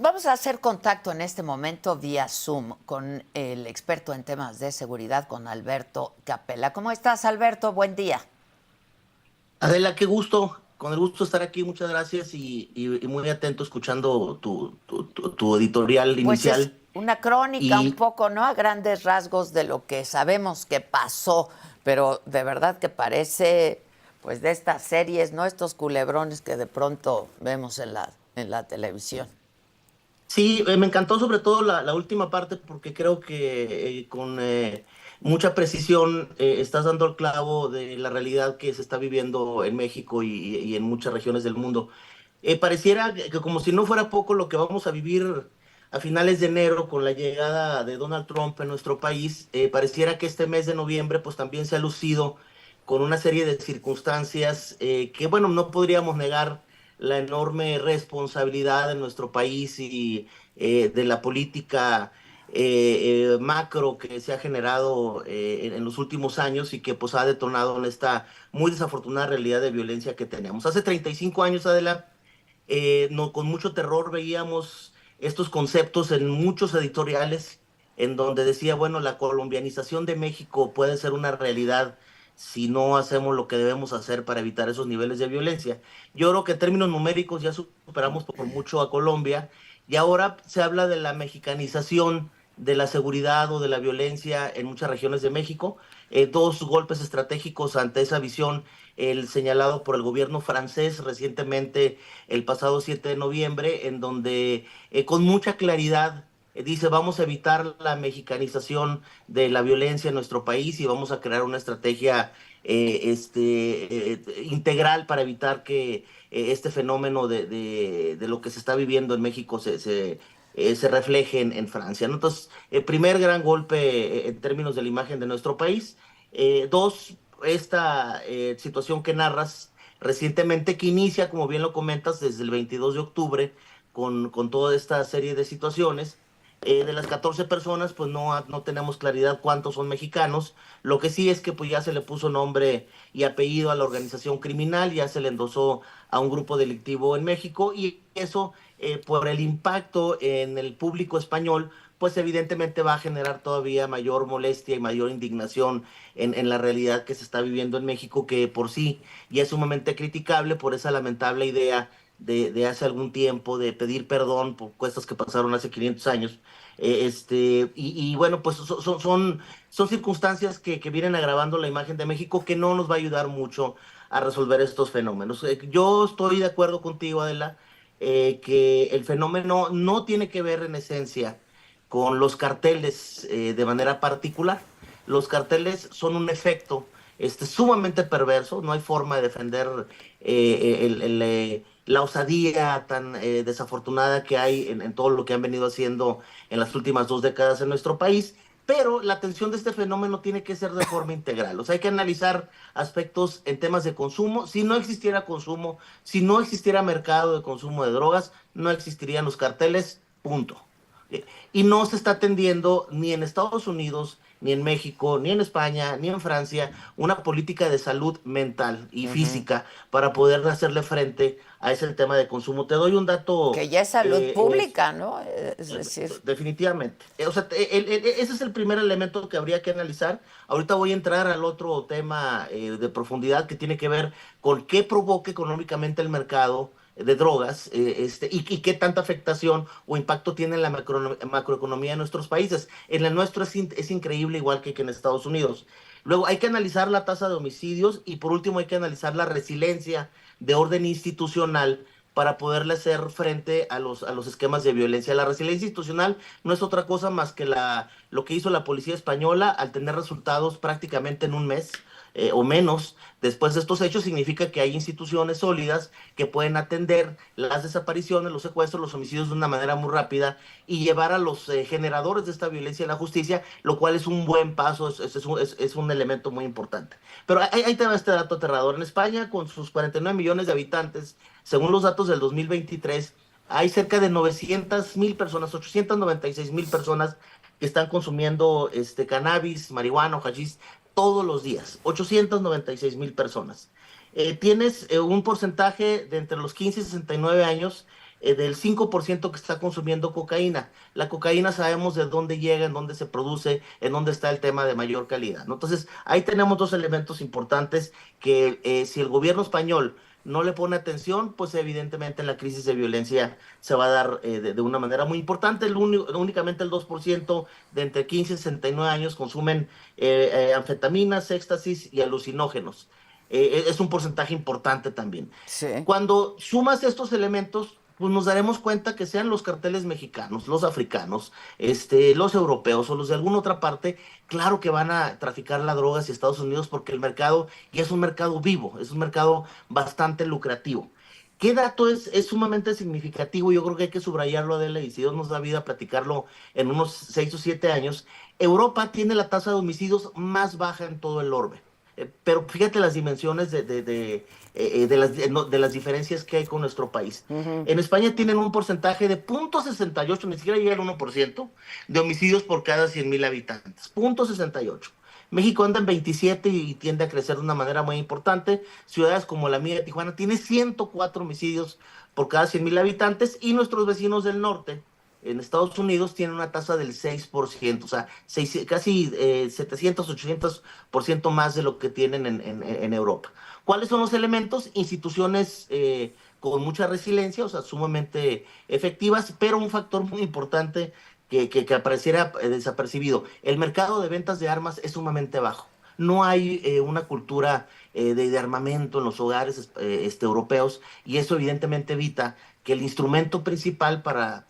Vamos a hacer contacto en este momento vía Zoom con el experto en temas de seguridad, con Alberto Capella. ¿Cómo estás, Alberto? Buen día. Adela, qué gusto, con el gusto de estar aquí, muchas gracias y muy atento escuchando tu editorial Pues es inicial. una crónica un Y poco, ¿no? A grandes rasgos de lo que sabemos que pasó, pero de verdad que parece, pues, de estas series, ¿no? Estos culebrones que de pronto vemos en la televisión. sí, me encantó sobre todo la última parte porque creo que con mucha precisión estás dando el clavo de la realidad que se está viviendo en México y en muchas regiones del mundo. Pareciera que como si no fuera poco lo que vamos a vivir a finales de enero con la llegada de Donald Trump en nuestro país, pareciera que este mes de noviembre pues también se ha lucido con una serie de circunstancias que bueno, no podríamos negar la enorme responsabilidad de nuestro país y de la política macro que se ha generado en los últimos años y que pues ha detonado en esta muy desafortunada realidad de violencia que tenemos. Hace 35 años, Adela, no, con mucho terror veíamos estos conceptos en muchos editoriales en donde decía, bueno, la colombianización de México puede ser una realidad si no hacemos lo que debemos hacer para evitar esos niveles de violencia. Yo creo que en términos numéricos ya superamos por mucho a Colombia y ahora se habla de la mexicanización de la seguridad o de la violencia en muchas regiones de México. Dos golpes estratégicos ante esa visión, el señalado por el gobierno francés recientemente el pasado 7 de noviembre, en donde con mucha claridad dice vamos a evitar la mexicanización de la violencia en nuestro país y vamos a crear una estrategia integral para evitar que este fenómeno de lo que se está viviendo en México se refleje en Francia, ¿no? Entonces, el primer gran golpe en términos de la imagen de nuestro país. Dos, esta situación que narras recientemente, que inicia, como bien lo comentas, desde el 22 de octubre, con toda esta serie de situaciones. De las 14 personas, pues no tenemos claridad cuántos son mexicanos. Lo que sí es que pues ya se le puso nombre y apellido a la organización criminal, ya se le endosó a un grupo delictivo en México y eso, por el impacto en el público español, pues evidentemente va a generar todavía mayor molestia y mayor indignación en la realidad que se está viviendo en México, que por sí ya es sumamente criticable por esa lamentable idea de hace algún tiempo de pedir perdón por cosas que pasaron hace 500 años. Y bueno, pues son circunstancias que vienen agravando la imagen de México que no nos va a ayudar mucho a resolver estos fenómenos. Yo estoy de acuerdo contigo, Adela, que el fenómeno no tiene que ver en esencia con los carteles de manera particular. Los carteles son un efecto sumamente perverso, no hay forma de defender la osadía tan desafortunada que hay en todo lo que han venido haciendo en las últimas 2 décadas en nuestro país, pero la atención de este fenómeno tiene que ser de forma integral. O sea, hay que analizar aspectos en temas de consumo. Si no existiera consumo, si no existiera mercado de consumo de drogas, no existirían los carteles, punto. Y no se está atendiendo ni en Estados Unidos, ni en México, ni en España, ni en Francia, una política de salud mental y Ujú. física para poder hacerle frente a ese tema de consumo. Te doy un dato, Que ya es salud es, pública, ¿no? Es decir, definitivamente. O sea, ese es el primer elemento que habría que analizar. Ahorita voy a entrar al otro tema de profundidad que tiene que ver con qué provoca económicamente el mercado de drogas y qué tanta afectación o impacto tiene en la macroeconomía de nuestros países. En el nuestro es increíble, igual que en Estados Unidos. Luego hay que analizar la tasa de homicidios y por último hay que analizar la resiliencia de orden institucional para poderle hacer frente a los esquemas de violencia. La resiliencia institucional no es otra cosa más que lo que hizo la policía española al tener resultados prácticamente en un mes o menos. Después de estos hechos significa que hay instituciones sólidas que pueden atender las desapariciones, los secuestros, los homicidios de una manera muy rápida y llevar a los generadores de esta violencia a la justicia, lo cual es un buen paso, es un elemento muy importante. Pero ahí te va este dato aterrador. En España, con sus 49 millones de habitantes, según los datos del 2023, hay cerca de 900,000 personas, 896,000 personas que están consumiendo cannabis, marihuana o hachís todos los días. 896,000 personas. Tienes un porcentaje de entre los 15 y 69 años del 5% que está consumiendo cocaína. La cocaína sabemos de dónde llega, en dónde se produce, en dónde está el tema de mayor calidad, ¿no? Entonces, ahí tenemos dos elementos importantes que si el gobierno español no le pone atención, pues evidentemente la crisis de violencia se va a dar de una manera muy importante. Únicamente el 2% de entre 15 y 69 años consumen anfetaminas, éxtasis y alucinógenos. Es un porcentaje importante también. Sí. Cuando sumas estos elementos, pues nos daremos cuenta que sean los carteles mexicanos, los africanos, los europeos o los de alguna otra parte, claro que van a traficar la droga hacia Estados Unidos porque el mercado ya es un mercado vivo, es un mercado bastante lucrativo. ¿Qué dato es sumamente significativo? Yo creo que hay que subrayarlo, Adela, y si Dios nos da vida a platicarlo en unos 6 o 7 años. Europa tiene la tasa de homicidios más baja en todo el orbe. Pero fíjate las dimensiones de las diferencias que hay con nuestro país. Ujú. En España tienen un porcentaje de 0,68, ni siquiera llega al 1% de homicidios por cada 100,000 habitantes. 0,68. México anda en 27 y tiende a crecer de una manera muy importante. Ciudades como la mía de Tijuana tiene 104 homicidios por cada 100,000 habitantes y nuestros vecinos del norte, en Estados Unidos, tienen una tasa del 6%, o sea, casi 700, 800% más de lo que tienen en Europa. ¿Cuáles son los elementos? Instituciones con mucha resiliencia, o sea, sumamente efectivas, pero un factor muy importante que apareciera desapercibido. El mercado de ventas de armas es sumamente bajo. No hay una cultura de armamento en los hogares europeos y eso evidentemente evita que el instrumento principal para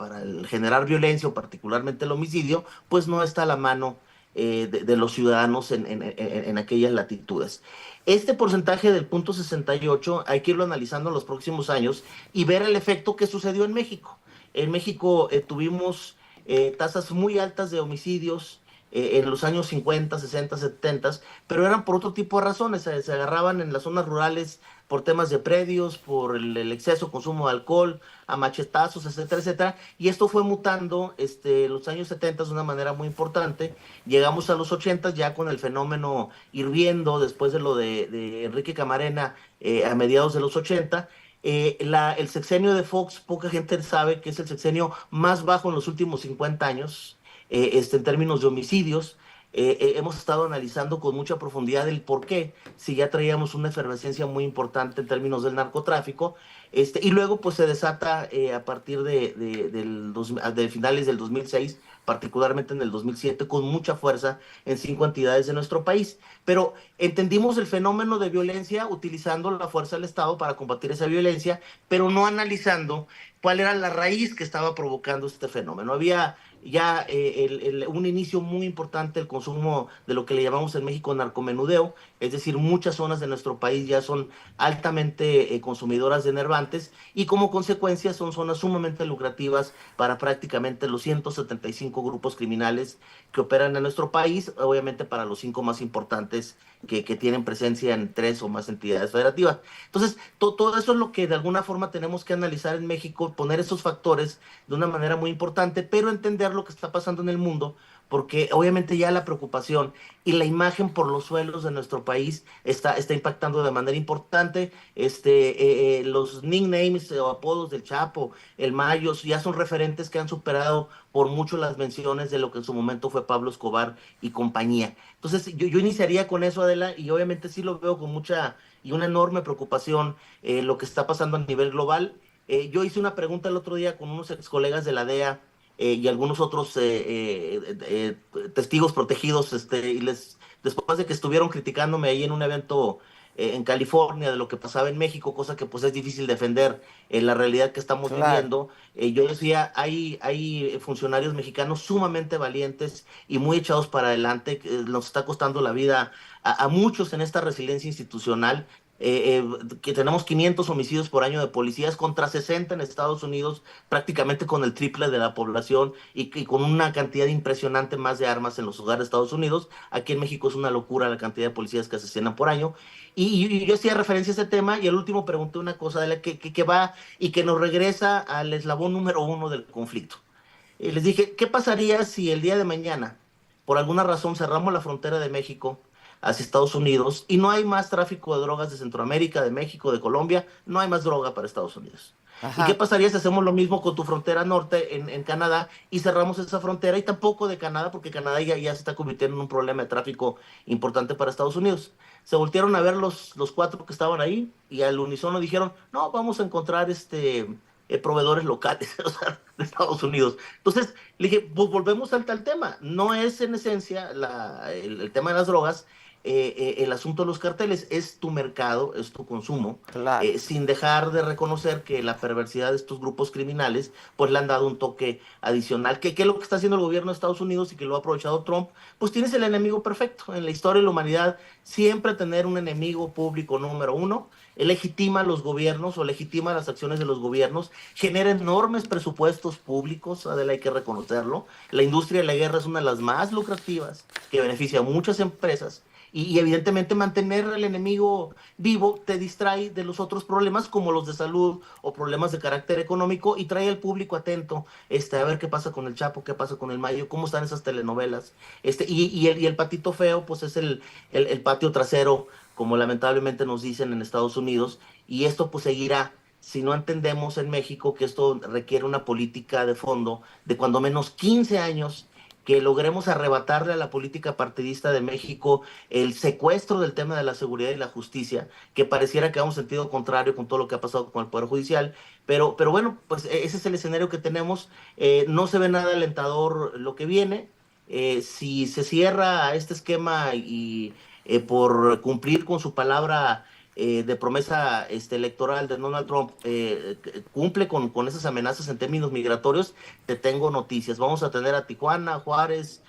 generar violencia o particularmente el homicidio, pues no está a la mano de los ciudadanos en aquellas latitudes. Este porcentaje del 0,68 hay que irlo analizando en los próximos años y ver el efecto que sucedió en México. En México tuvimos tasas muy altas de homicidios en los años 50, 60, 70, pero eran por otro tipo de razones. Se agarraban en las zonas rurales por temas de predios, por el exceso consumo de alcohol, a machetazos, etcétera, etcétera. Y esto fue mutando los años 70 de una manera muy importante. Llegamos a los 80 ya con el fenómeno hirviendo después de lo de Enrique Camarena a mediados de los 80. El sexenio de Fox, poca gente sabe que es el sexenio más bajo en los últimos 50 años, en términos de homicidios. Hemos estado analizando con mucha profundidad el por qué, si ya traíamos una efervescencia muy importante en términos del narcotráfico, y luego pues se desata a partir de finales del 2006, particularmente en el 2007, con mucha fuerza en 5 entidades de nuestro país. Pero entendimos el fenómeno de violencia utilizando la fuerza del Estado para combatir esa violencia, pero no analizando cuál era la raíz que estaba provocando este fenómeno. Había ya un inicio muy importante del consumo de lo que le llamamos en México narcomenudeo, es decir, muchas zonas de nuestro país ya son altamente consumidoras de enervantes y como consecuencia son zonas sumamente lucrativas para prácticamente los 175 grupos criminales que operan en nuestro país, obviamente para los 5 más importantes que tienen presencia en 3 o más entidades federativas. Entonces, todo eso es lo que de alguna forma tenemos que analizar en México, poner esos factores de una manera muy importante, pero entender lo que está pasando en el mundo, porque obviamente ya la preocupación y la imagen por los suelos de nuestro país está impactando de manera importante. Los nicknames o apodos del Chapo, el Mayo, ya son referentes que han superado por mucho las menciones de lo que en su momento fue Pablo Escobar y compañía. Entonces, yo iniciaría con eso, Adela, y obviamente sí lo veo con mucha y una enorme preocupación lo que está pasando a nivel global. Yo hice una pregunta el otro día con unos ex colegas de la DEA y algunos otros testigos protegidos, después de que estuvieron criticándome ahí en un evento en California de lo que pasaba en México, cosa que pues es difícil defender en la realidad que estamos Claro. viviendo. Yo decía, hay funcionarios mexicanos sumamente valientes y muy echados para adelante, que nos está costando la vida a muchos en esta resiliencia institucional. Que tenemos 500 homicidios por año de policías contra 60 en Estados Unidos, prácticamente con el triple de la población y con una cantidad impresionante más de armas en los hogares de Estados Unidos. Aquí en México es una locura la cantidad de policías que asesinan por año. Y yo hacía referencia a ese tema y al último pregunté una cosa de la que va y que nos regresa al eslabón número uno del conflicto. Les dije, ¿qué pasaría si el día de mañana, por alguna razón, cerramos la frontera de México? hacia Estados Unidos y no hay más tráfico de drogas de Centroamérica, de México, de Colombia, no hay más droga para Estados Unidos. ¿Y qué Ajá. pasaría si hacemos lo mismo con tu frontera norte en Canadá y cerramos esa frontera y tampoco de Canadá, porque Canadá ya se está convirtiendo en un problema de tráfico importante para Estados Unidos? Se voltearon a ver los cuatro que estaban ahí y al unísono dijeron, no, vamos a encontrar proveedores locales, o sea, de Estados Unidos. Entonces, le dije, pues volvemos al tema. No es en esencia el tema de las drogas, el asunto de los carteles, es tu mercado, es tu consumo, Claro. sin dejar de reconocer que la perversidad de estos grupos criminales, pues le han dado un toque adicional. ¿Qué es lo que está haciendo el gobierno de Estados Unidos y que lo ha aprovechado Trump? Pues tienes el enemigo perfecto. En la historia de la humanidad, siempre tener un enemigo público número uno legitima los gobiernos o legitima las acciones de los gobiernos, genera enormes presupuestos públicos, Adela, hay que reconocerlo. La industria de la guerra es una de las más lucrativas, que beneficia a muchas empresas. Y evidentemente mantener al enemigo vivo te distrae de los otros problemas como los de salud o problemas de carácter económico y trae al público atento a ver qué pasa con el Chapo, qué pasa con el Mayo, cómo están esas telenovelas. Y el patito feo pues es el patio trasero, como lamentablemente nos dicen en Estados Unidos, y esto pues seguirá si no entendemos en México que esto requiere una política de fondo de cuando menos 15 años, que logremos arrebatarle a la política partidista de México el secuestro del tema de la seguridad y la justicia, que pareciera que va en un sentido contrario con todo lo que ha pasado con el Poder Judicial, pero bueno, pues ese es el escenario que tenemos. No se ve nada alentador lo que viene. Si se cierra este esquema y por cumplir con su palabra de promesa electoral de Donald Trump, cumple con esas amenazas en términos migratorios, te tengo noticias. Vamos a tener a Tijuana, Juárez,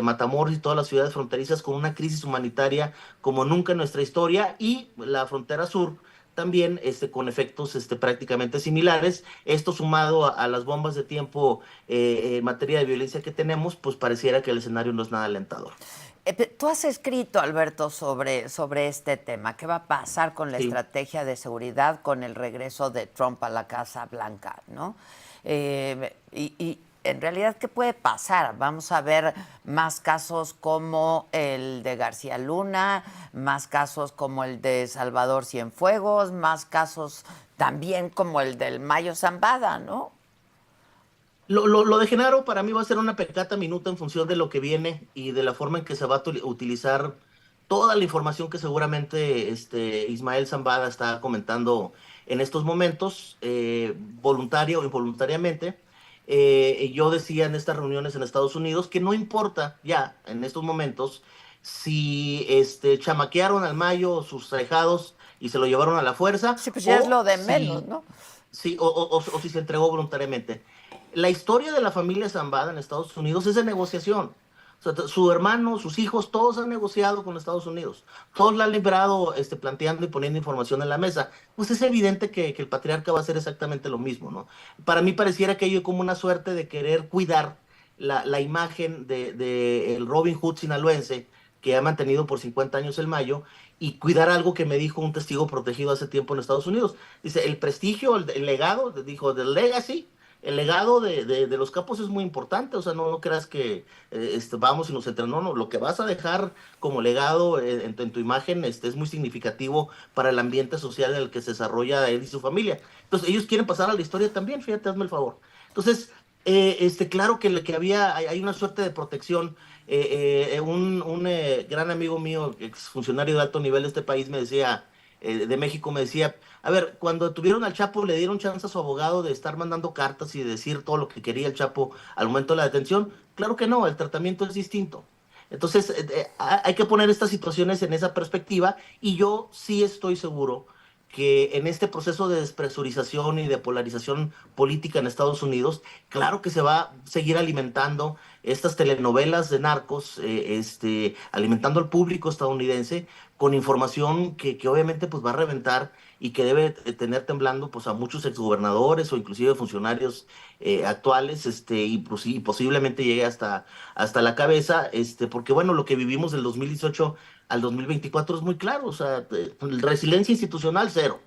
Matamoros y todas las ciudades fronterizas con una crisis humanitaria como nunca en nuestra historia y la frontera sur también con efectos prácticamente similares. Esto sumado a las bombas de tiempo en materia de violencia que tenemos, pues pareciera que el escenario no es nada alentador. Tú has escrito, Alberto, sobre este tema. ¿Qué va a pasar con la Sí. estrategia de seguridad con el regreso de Trump a la Casa Blanca, ¿no? Y en realidad, ¿qué puede pasar? Vamos a ver más casos como el de García Luna, más casos como el de Salvador Cienfuegos, más casos también como el del Mayo Zambada, ¿no? Lo de Genaro para mí va a ser una pecata minuta en función de lo que viene y de la forma en que se va a utilizar toda la información que seguramente Ismael Zambada está comentando en estos momentos, voluntaria o involuntariamente. Yo decía en estas reuniones en Estados Unidos que no importa ya en estos momentos si chamaquearon al Mayo sus ahijados y se lo llevaron a la fuerza Sí, pues ya es o lo de menos, si ¿no? sí, o si se entregó voluntariamente. La historia de la familia Zambada en Estados Unidos es de negociación. O sea, su hermano, sus hijos, todos han negociado con Estados Unidos. Todos la han librado planteando y poniendo información en la mesa. Pues es evidente que el patriarca va a hacer exactamente lo mismo, ¿no? Para mí pareciera que hay como una suerte de querer cuidar la imagen de el Robin Hood sinaloense que ha mantenido por 50 años el Mayo y cuidar algo que me dijo un testigo protegido hace tiempo en Estados Unidos. Dice, el prestigio, el legado, dijo, del legacy, el legado de los capos es muy importante, o sea, no creas que vamos y nos entrenamos, no, lo que vas a dejar como legado en tu imagen es muy significativo para el ambiente social en el que se desarrolla él y su familia. Entonces, ellos quieren pasar a la historia también, fíjate, hazme el favor. Entonces, claro que hay una suerte de protección. Un gran amigo mío, exfuncionario de alto nivel de este país, me decía, de México, me decía, a ver, cuando tuvieron al Chapo, le dieron chance a su abogado de estar mandando cartas y de decir todo lo que quería el Chapo al momento de la detención. Claro que no, el tratamiento es distinto. Entonces, hay que poner estas situaciones en esa perspectiva y yo sí estoy seguro que en este proceso de despresurización y de polarización política en Estados Unidos, claro que se va a seguir alimentando estas telenovelas de narcos, alimentando al público estadounidense con información que obviamente pues va a reventar y que debe tener temblando pues a muchos exgobernadores o inclusive funcionarios actuales, y posiblemente llegue hasta la cabeza, porque bueno, lo que vivimos del 2018 al 2024 es muy claro, o sea, resiliencia institucional cero,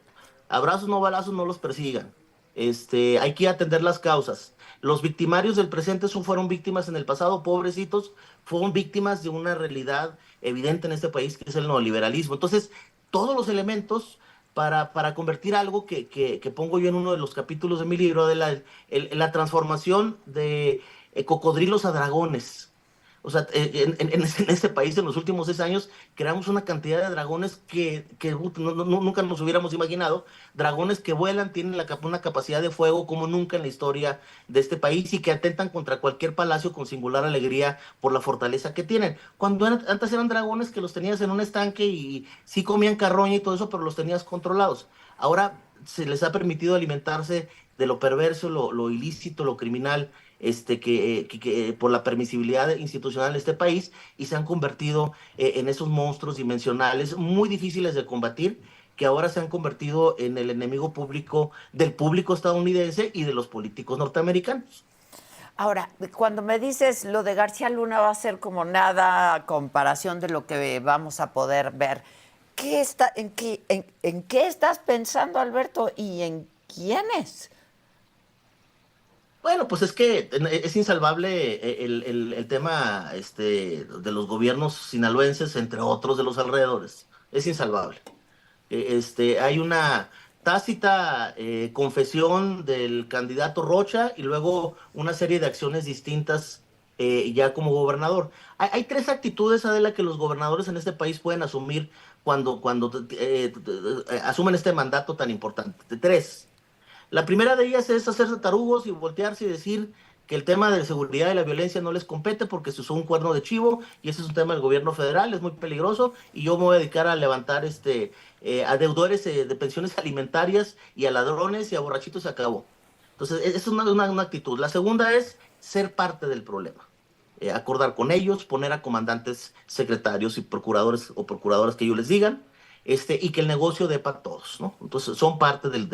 abrazos no balazos no los persigan, hay que atender las causas. Los victimarios del presente fueron víctimas en el pasado, pobrecitos, fueron víctimas de una realidad evidente en este país, que es el neoliberalismo. Entonces, todos los elementos para convertir algo que pongo yo en uno de los capítulos de mi libro, de la transformación de cocodrilos a dragones. O sea, en este país en los últimos 6 años creamos una cantidad de dragones que nunca nos hubiéramos imaginado. Dragones que vuelan, tienen una capacidad de fuego como nunca en la historia de este país y que atentan contra cualquier palacio con singular alegría por la fortaleza que tienen. Cuando antes eran dragones que los tenías en un estanque y sí comían carroña y todo eso, pero los tenías controlados. Ahora se les ha permitido alimentarse de lo perverso, lo ilícito, lo criminal, por la permisibilidad institucional de este país, y se han convertido en esos monstruos dimensionales muy difíciles de combatir, que ahora se han convertido en el enemigo público del público estadounidense y de los políticos norteamericanos. Ahora, cuando me dices lo de García Luna va a ser como nada a comparación de lo que vamos a poder ver, ¿en qué estás pensando, Alberto, y en quiénes? Bueno, pues es que es insalvable el tema de los gobiernos sinaloenses, entre otros de los alrededores. Es insalvable. Hay una tácita confesión del candidato Rocha y luego una serie de acciones distintas ya como gobernador. Hay tres actitudes, Adela, que los gobernadores en este país pueden asumir cuando asumen este mandato tan importante. Tres. La primera de ellas es hacerse tarugos y voltearse y decir que el tema de seguridad y la violencia no les compete porque se usó un cuerno de chivo y ese es un tema del gobierno federal, es muy peligroso y yo me voy a dedicar a levantar a deudores de pensiones alimentarias y a ladrones y a borrachitos, se acabó. Entonces, esa es una actitud. La segunda es ser parte del problema. Acordar con ellos, poner a comandantes, secretarios y procuradores o procuradoras que ellos les digan, y que el negocio dé para todos, ¿no? Entonces son parte del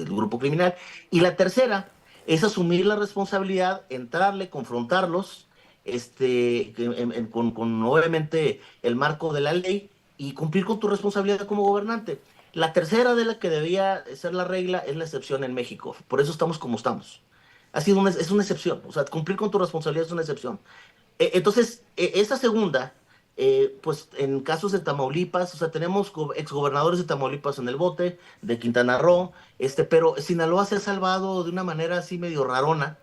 grupo criminal. Y la tercera es asumir la responsabilidad, entrarle, confrontarlos, con obviamente el marco de la ley y cumplir con tu responsabilidad como gobernante. La tercera de la que debía ser la regla es la excepción en México. Por eso estamos como estamos. Es una excepción. O sea, cumplir con tu responsabilidad es una excepción. Entonces, esa segunda, pues en casos de Tamaulipas, o sea, tenemos exgobernadores de Tamaulipas en el bote, de Quintana Roo, pero Sinaloa se ha salvado de una manera así medio rarona,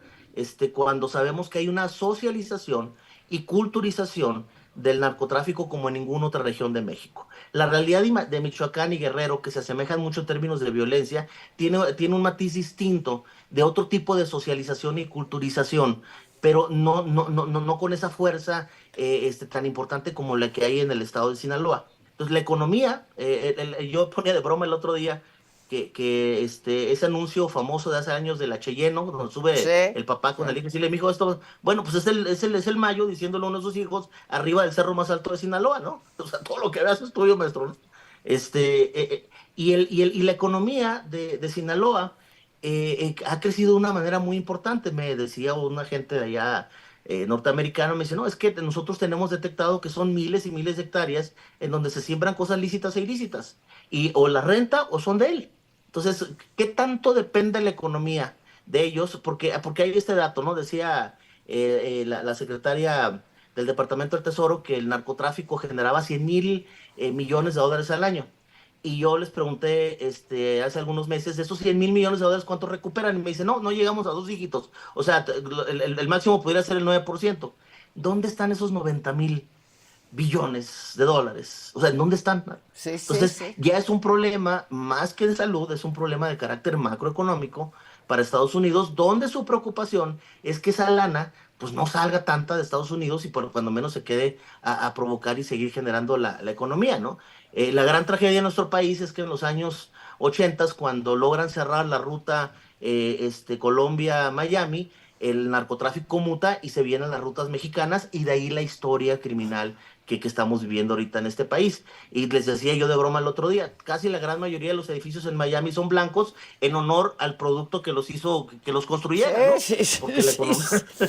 cuando sabemos que hay una socialización y culturización del narcotráfico como en ninguna otra región de México. La realidad de Michoacán y Guerrero, que se asemejan mucho en términos de violencia, tiene un matiz distinto de otro tipo de socialización y culturización, pero no con esa fuerza tan importante como la que hay en el estado de Sinaloa. Entonces, la economía, yo ponía de broma el otro día que ese anuncio famoso de hace años de la Cheyenne, ¿no? Donde sube Sí, el papá con sí. el hijo y le dijo esto, bueno, pues es el Mayo diciéndole a uno de sus hijos arriba del cerro más alto de Sinaloa, ¿no? O sea, todo lo que veas es tuyo, maestro, ¿no? Y la economía de Sinaloa ha crecido de una manera muy importante. Me decía un agente de allá norteamericano, me dice, no, es que nosotros tenemos detectado que son miles y miles de hectáreas en donde se siembran cosas lícitas e ilícitas, y o la renta o son de él. Entonces, ¿qué tanto depende la economía de ellos? Porque hay este dato, ¿no? Decía la secretaria del Departamento del Tesoro que el narcotráfico generaba 100,000 millones de dólares al año. Y yo les pregunté hace algunos meses, de esos 100,000 millones de dólares, ¿cuánto recuperan? Y me dice, no, no llegamos a 2 dígitos. O sea, el máximo podría ser el 9%. ¿Dónde están esos 90,000 billones de dólares? O sea, ¿en dónde están? Sí, sí, Entonces, sí. ya es un problema más que de salud, es un problema de carácter macroeconómico para Estados Unidos, donde su preocupación es que esa lana pues no salga tanta de Estados Unidos y por cuando menos se quede a provocar y seguir generando la economía, ¿no? La gran tragedia de nuestro país es que en los años 80, cuando logran cerrar la ruta Colombia-Miami, el narcotráfico muta y se vienen las rutas mexicanas y de ahí la historia criminal que estamos viviendo ahorita en este país. Y les decía yo de broma el otro día, casi la gran mayoría de los edificios en Miami son blancos en honor al producto que los hizo, que los Sí, construyera, ¿no? sí, sí, Porque la sí, economía, sí.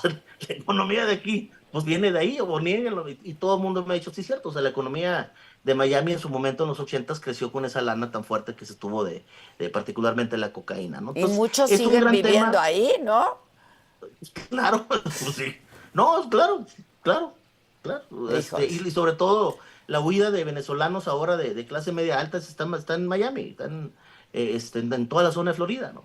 la economía de aquí, pues viene de ahí, o nieguenlo, y todo el mundo me ha dicho, sí, cierto, o sea, la economía de Miami en su momento en los 80 creció con esa lana tan fuerte que se tuvo de particularmente la cocaína, ¿no? Y Entonces, muchos es un siguen gran viviendo tema, ahí, ¿no? claro, pues sí. No, claro. Claro, claro. Híjoles. Y sobre todo la huida de venezolanos ahora de clase media alta está en Miami, en toda la zona de Florida, ¿no?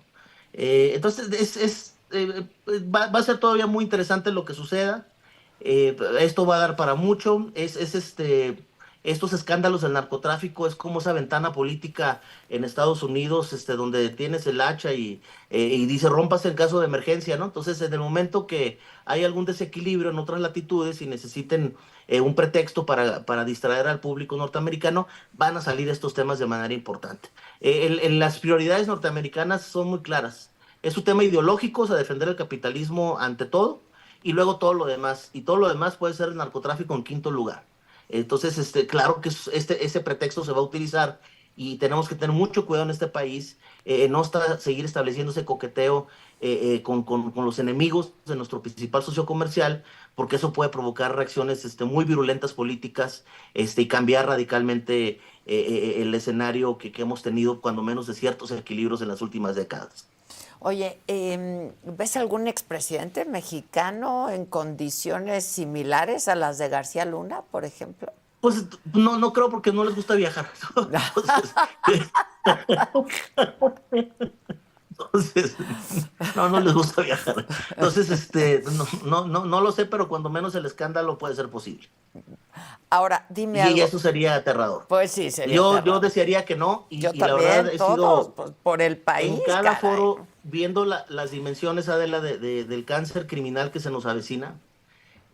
Entonces va a ser todavía muy interesante lo que suceda. Esto va a dar para mucho. Estos escándalos del narcotráfico es como esa ventana política en Estados Unidos, donde tienes el hacha y dice rompas en caso de emergencia, ¿no? Entonces, en el momento que hay algún desequilibrio en otras latitudes y necesiten un pretexto para distraer al público norteamericano, van a salir estos temas de manera importante. Las prioridades norteamericanas son muy claras. Es un tema ideológico, o sea, defender el capitalismo ante todo, y luego todo lo demás. Y todo lo demás puede ser el narcotráfico en quinto lugar. Entonces, claro que ese pretexto se va a utilizar y tenemos que tener mucho cuidado en este país, no seguir estableciendo ese coqueteo con los enemigos de nuestro principal socio comercial, porque eso puede provocar reacciones muy virulentas políticas y cambiar radicalmente el escenario que hemos tenido, cuando menos, de ciertos equilibrios en las últimas décadas. Oye, ¿ves algún expresidente mexicano en condiciones similares a las de García Luna, por ejemplo? Pues no creo, porque no les gusta viajar. Entonces, entonces, no les gusta viajar. Entonces, no lo sé, pero cuando menos el escándalo puede ser posible. Ahora, dime Y algo. eso sería aterrador. Pues sí, sería Yo aterrador. desearía que no, Yo y la verdad también, he todos, sido pues, por el en país, cada caray. foro viendo las dimensiones, Adela, del cáncer criminal que se nos avecina,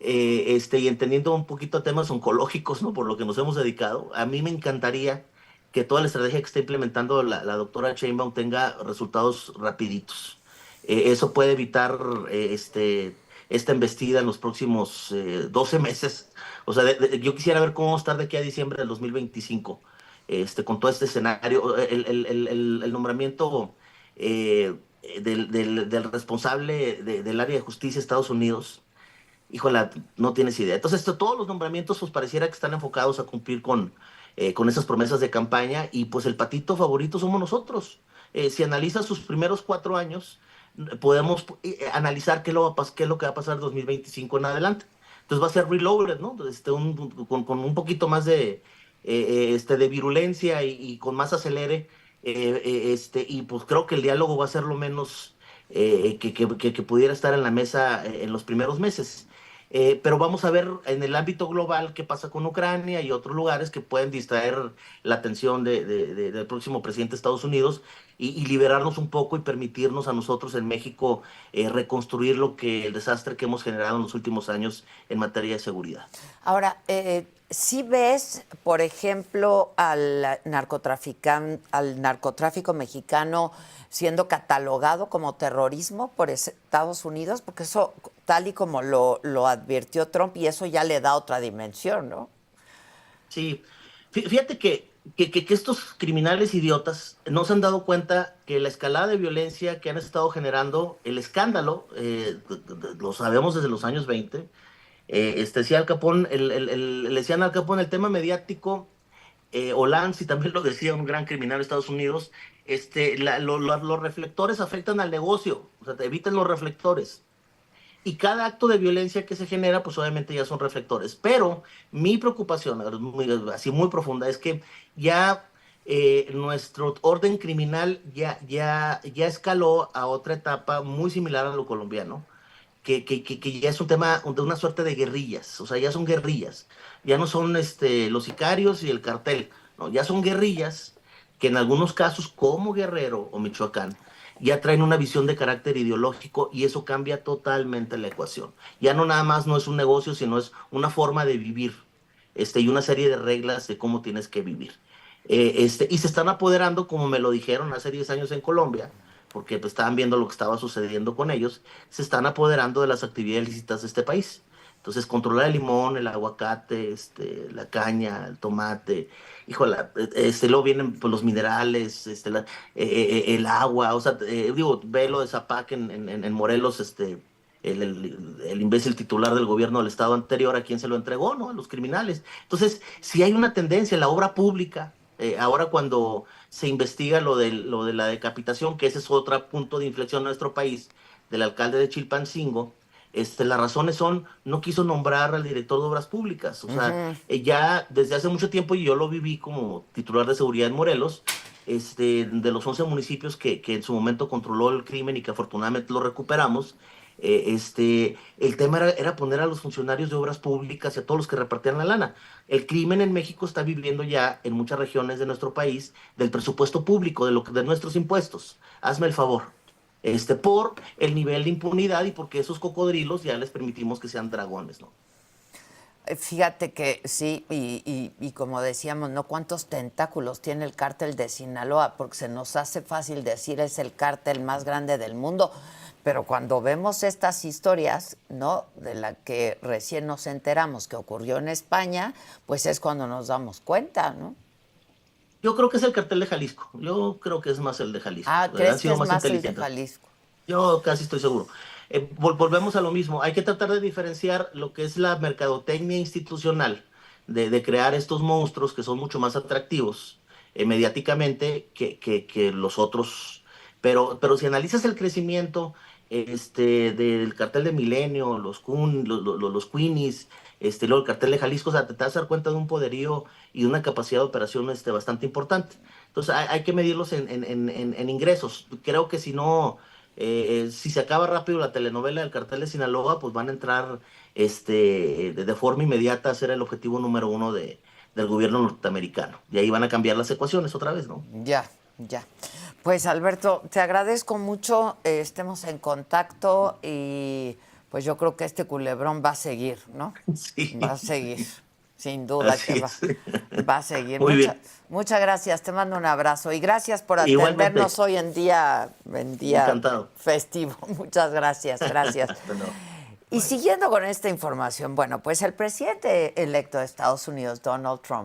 y entendiendo un poquito temas oncológicos, ¿no? Por lo que nos hemos dedicado. A mí me encantaría que toda la estrategia que está implementando la doctora Sheinbaum tenga resultados rapiditos. Eso puede evitar esta embestida en los próximos 12 meses. O sea, yo quisiera ver cómo vamos a estar de aquí a diciembre del 2025, con todo este escenario. El nombramiento del responsable del área de justicia de Estados Unidos. Híjole, no tienes idea. Entonces, todos los nombramientos pues pareciera que están enfocados a cumplir con esas promesas de campaña, y pues el patito favorito somos nosotros. Si analizas sus primeros 4 años, podemos analizar qué es lo que va a pasar en 2025 en adelante. Entonces va a ser reloaded, ¿no? Con un poquito más de virulencia y con más acelere. Y pues creo que el diálogo va a ser lo menos que pudiera estar en la mesa en los primeros meses. Pero vamos a ver en el ámbito global qué pasa con Ucrania y otros lugares que pueden distraer la atención del próximo presidente de Estados Unidos, y liberarnos un poco y permitirnos a nosotros en México reconstruir el desastre que hemos generado en los últimos años en materia de seguridad. Ahora, ¿sí ves, por ejemplo, al narcotráfico mexicano siendo catalogado como terrorismo por Estados Unidos? Porque eso, tal y como lo advirtió Trump, y eso ya le da otra dimensión, ¿no? Sí, fíjate que estos criminales idiotas no se han dado cuenta que la escalada de violencia que han estado generando, el escándalo, lo sabemos desde los años 20. Decía Al Capone, le decían Al Capone el tema mediático, o Lance, y también lo decía un gran criminal de Estados Unidos, los reflectores afectan al negocio, o sea, te eviten los reflectores. Y cada acto de violencia que se genera, pues obviamente ya son reflectores. Pero mi preocupación, así muy profunda, es que ya nuestro orden criminal ya escaló a otra etapa muy similar a lo colombiano, que ya es un tema de una suerte de guerrillas. O sea, ya son guerrillas. Ya no son los sicarios y el cartel, no, ya son guerrillas que en algunos casos, como Guerrero o Michoacán, ya traen una visión de carácter ideológico, y eso cambia totalmente la ecuación. Ya no nada más no es un negocio, sino es una forma de vivir, y una serie de reglas de cómo tienes que vivir. Y se están apoderando, como me lo dijeron hace 10 años en Colombia, porque pues, estaban viendo lo que estaba sucediendo con ellos, se están apoderando de las actividades lícitas de este país. Entonces, controlar el limón, el aguacate, la caña, el tomate, híjole, luego vienen pues, los minerales, el agua. O sea, digo, ve lo de Zapac en Morelos, el imbécil titular del gobierno del estado anterior, a quien se lo entregó, ¿no? A los criminales. Entonces, si hay una tendencia en la obra pública, ahora cuando se investiga lo de la decapitación, que ese es otro punto de inflexión en nuestro país, del alcalde de Chilpancingo, Las razones son, no quiso nombrar al director de Obras Públicas. O sea, ya desde hace mucho tiempo, y yo lo viví como titular de seguridad en Morelos, de los 11 municipios que en su momento controló el crimen y que afortunadamente lo recuperamos, el tema era poner a los funcionarios de obras públicas y a todos los que repartían la lana. El crimen en México está viviendo ya en muchas regiones de nuestro país del presupuesto público, de nuestros impuestos. Hazme el favor. Por el nivel de impunidad y porque esos cocodrilos ya les permitimos que sean dragones, ¿no? Fíjate que sí, y como decíamos, ¿no? ¿Cuántos tentáculos tiene el cártel de Sinaloa? Porque se nos hace fácil decir es el cártel más grande del mundo, pero cuando vemos estas historias, ¿no? De la que recién nos enteramos que ocurrió en España, pues es cuando nos damos cuenta, ¿no? Yo creo que es el cartel de Jalisco. Yo creo que es más el de Jalisco. Ah, Han ¿crees que sido es más más el de inteligentes. Jalisco? Yo casi estoy seguro. Volvemos a lo mismo. Hay que tratar de diferenciar lo que es la mercadotecnia institucional, de crear estos monstruos que son mucho más atractivos mediáticamente que los otros. Pero si analizas el crecimiento del cartel de Milenio, los Queenies, luego el cartel de Jalisco, o sea, te vas a dar cuenta de un poderío y de una capacidad de operación bastante importante. Entonces hay que medirlos en ingresos. Creo que si no si se acaba rápido la telenovela del cartel de Sinaloa, pues van a entrar de forma inmediata a ser el objetivo número uno del gobierno norteamericano. Y ahí van a cambiar las ecuaciones otra vez, ¿no? Ya, ya. Pues Alberto, te agradezco mucho, estemos en contacto y pues yo creo que este culebrón va a seguir, ¿no? Va a Sí, seguir, sin duda así que es. va a seguir. Muy bien. Muchas gracias, te mando un abrazo y gracias por atendernos Igualmente, hoy en día encantado. festivo. Muchas gracias, gracias. Bueno, Y siguiendo con esta información, bueno, pues el presidente electo de Estados Unidos, Donald Trump,